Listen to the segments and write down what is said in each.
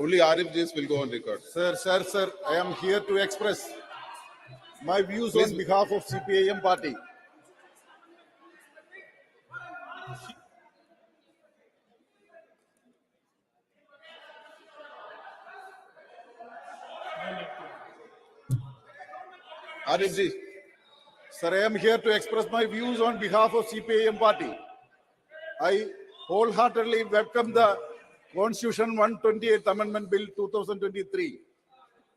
Only Ariff Jis will go on record. Sir, I am here to express my views Please. on behalf of CPIM party. Ariff Ji. Sir, I am here to express my views on behalf of CPIM party. I wholeheartedly welcome the Constitution 128th Amendment Bill 2023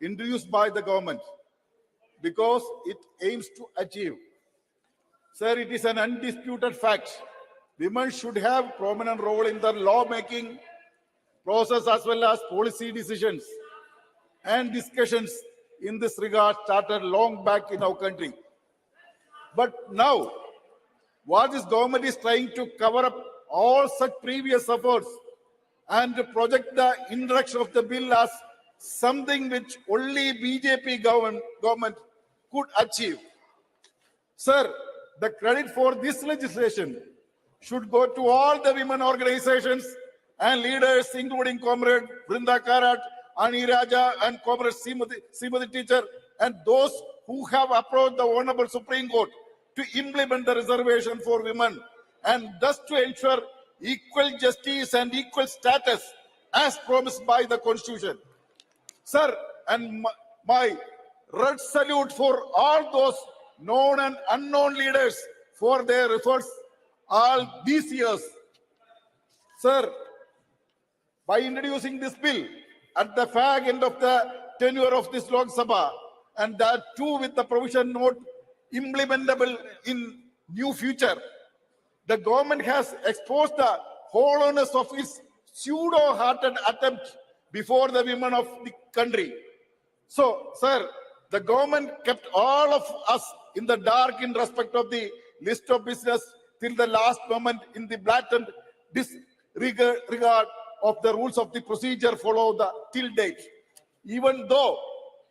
introduced by the government because it aims to achieve. Sir, it is an undisputed fact. Women should have prominent role in the lawmaking process as well as policy decisions and discussions in this regard started long back in our country. But now, what this government is trying to cover up all such previous efforts and to project the introduction of the bill as something which only BJP government could achieve. Sir, the credit for this legislation should go to all the women organizations and leaders, including Comrade Brinda Karat, Ani Raja, and Comrade Srimati Teacher, and those who have approached the Honorable Supreme Court to implement the reservation for women and thus to ensure equal justice and equal status as promised by the Constitution. Sir, and my red salute for all those known and unknown leaders for their efforts all these years. Sir, by introducing this bill at the fag end of the tenure of this Loksabha, and that too with the provision not implementable in new future, the government has exposed the hollowness of its pseudo-hearted attempt before the women of the country. So, sir, the government kept all of us in the dark in respect of the list of business till the last moment in the blatant disregard of the rules of the procedure followed till date. Even though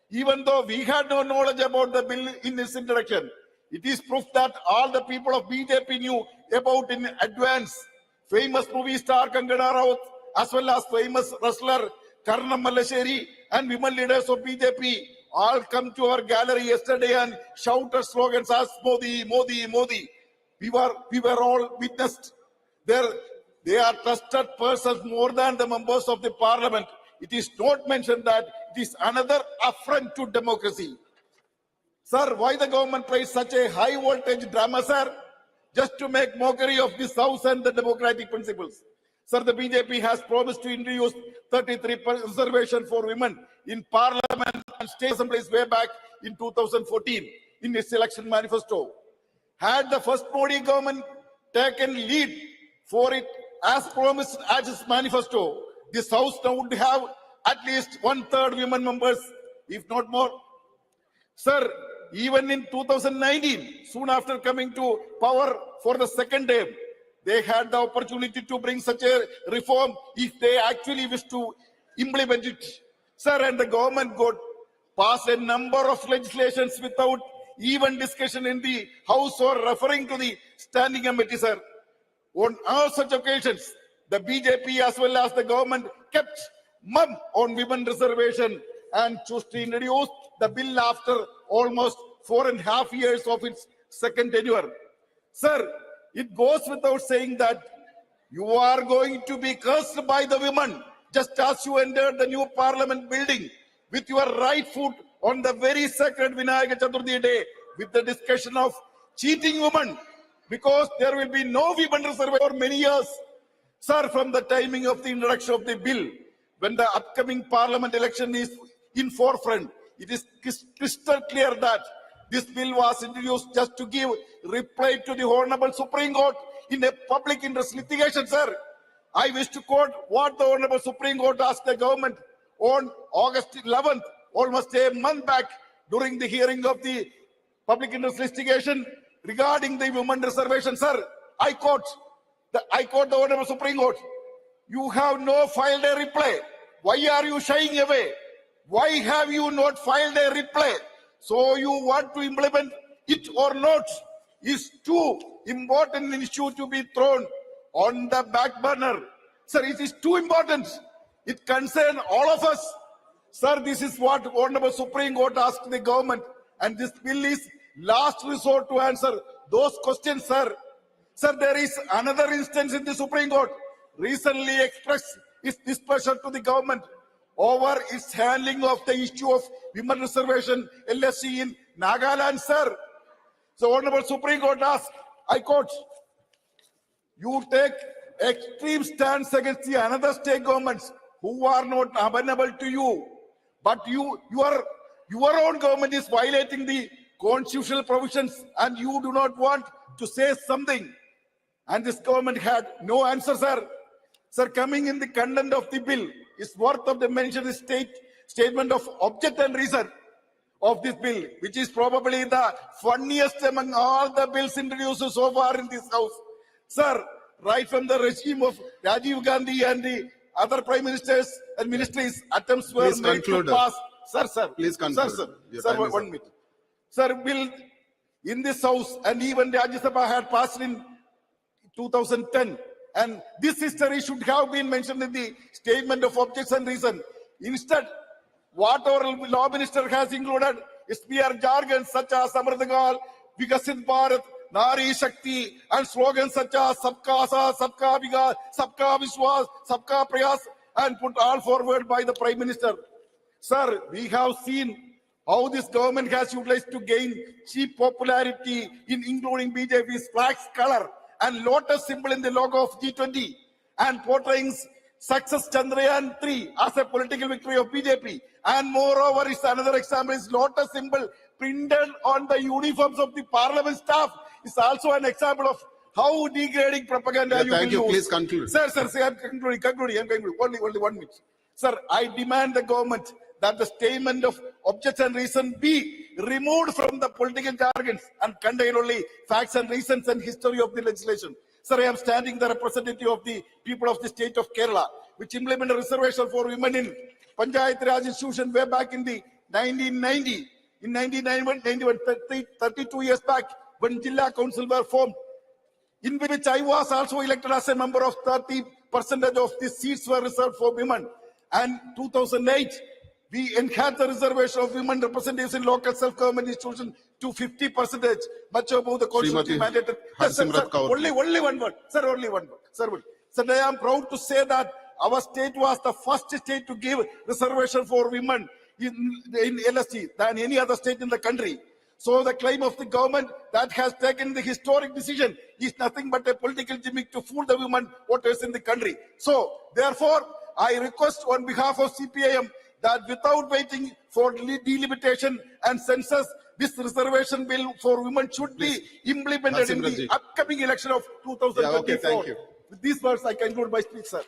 we had no knowledge about the bill in its introduction, it is proof that all the people of BJP knew about in advance. Famous movie star Kangana Rao, as well as famous wrestler Karnam Mallasheri and women leaders of BJP all come to our gallery yesterday and shouted slogans as Modi, Modi, Modi. We were all witnessed. They are trusted persons more than the members of the parliament. It is not mentioned that it is another affront to democracy. Sir, why the government plays such a high voltage drama, sir? Just to make mockery of this house and the democratic principles. Sir, the BJP has promised to introduce 33% reservation for women in parliament and state assemblies way back in 2014 in its election manifesto. Had the first Modi government taken lead for it as promised as its manifesto, this house now would have at least 1/3 women members, if not more. Sir, even in 2019, soon after coming to power for the second time, they had the opportunity to bring such a reform if they actually wish to implement it. Sir, and the government got passed a number of legislations without even discussion in the House or referring to the standing committee, sir. On all such occasions, the BJP as well as the government kept mum on women reservation and chose to introduce the bill after almost 4.5 years of its second tenure. Sir, it goes without saying that you are going to be cursed by the women just as you entered the new parliament building with your right foot on the very sacred Vinayaka Chaturthi day with the discussion of cheating women, because there will be no women reservation for many years. Sir, from the timing of the introduction of the bill, when the upcoming parliament election is in forefront, it is crystal clear that this bill was introduced just to give reply to the Honorable Supreme Court in a public interest litigation, sir. I wish to quote what the Honorable Supreme Court asked the government on August 11th, almost a month back, during the hearing of the public interest litigation regarding the women reservation, sir. I quote the Honorable Supreme Court. You have no filed a reply. Why are you shying away? Why have you not filed a reply? So you want to implement it or not is too important an issue to be thrown on the back burner. Sir, it is too important. It concerns all of us. Sir, this is what Honorable Supreme Court asked the government, and this bill is last resort to answer those questions, sir. Sir, there is another instance in the Supreme Court recently expressed its displeasure to the government over its handling of the issue of women reservation LSC in Nagaland, sir. So Honorable Supreme Court asked, I quote, you take extreme stance against the another state governments who are not amenable to you, but your own government is violating the constitutional provisions and you do not want to say something. And this government had no answer, sir. Sir, coming in the content of the bill is worth of the mentioned statement of object and reason of this bill, which is probably the funniest among all the bills introduced so far in this house. Sir, right from the regime of Rajiv Gandhi and the other prime ministers and ministries, attempts were Please made conclude. to pass. Sir. Please conclude. Sir, 1 minute. Sir, bill in this house and even Rajya Sabha had passed in 2010. And this history should have been mentioned in the statement of objects and reason. Instead, what our law minister has included is mere jargon such as Amritagal, Vikasit Bharat, Nari Shakti, and slogans such as Sabka Saath, Sabka Vikas, Sabka Vishwas, Sabka Prayas, and put all forward by the Prime Minister. Sir, we have seen how this government has utilized to gain cheap popularity in including BJP's flag's color and lotus symbol in the logo of G20 and portraying success Chandrayaan 3 as a political victory of BJP. And moreover, is another example is lotus symbol printed on the uniforms of the parliament staff is also an example of how degrading propaganda you Thank you. will use. Please conclude. Sir, I'm concluding. Only 1 minute. Sir, I demand the government that the statement of objects and reason be removed from the political jargons and contain only facts and reasons and history of the legislation. Sir, I am standing the representative of the people of the state of Kerala, which implemented a reservation for women in Panchayat Raj institution way back in the 1990. In 1991, 32 years back, when Jilla Council were formed, in which I was also elected as a member of 30% of the seats were reserved for women. And 2008, we enhanced the reservation of women representatives in local self-government institutions to 50%, much above the constitution mandated. Yes, sir, only one word. Sir, only one word. Sir, I am proud to say that our state was the first state to give reservation for women in LST than any other state in the country. So the claim of the government that has taken the historic decision is nothing but a political gimmick to fool the women voters in the country. So therefore, I request on behalf of CPIM that without waiting for delimitation and census, this reservation bill for women should be implemented in the upcoming election of 2024. Okay, thank you. With these words, I conclude my speech, sir.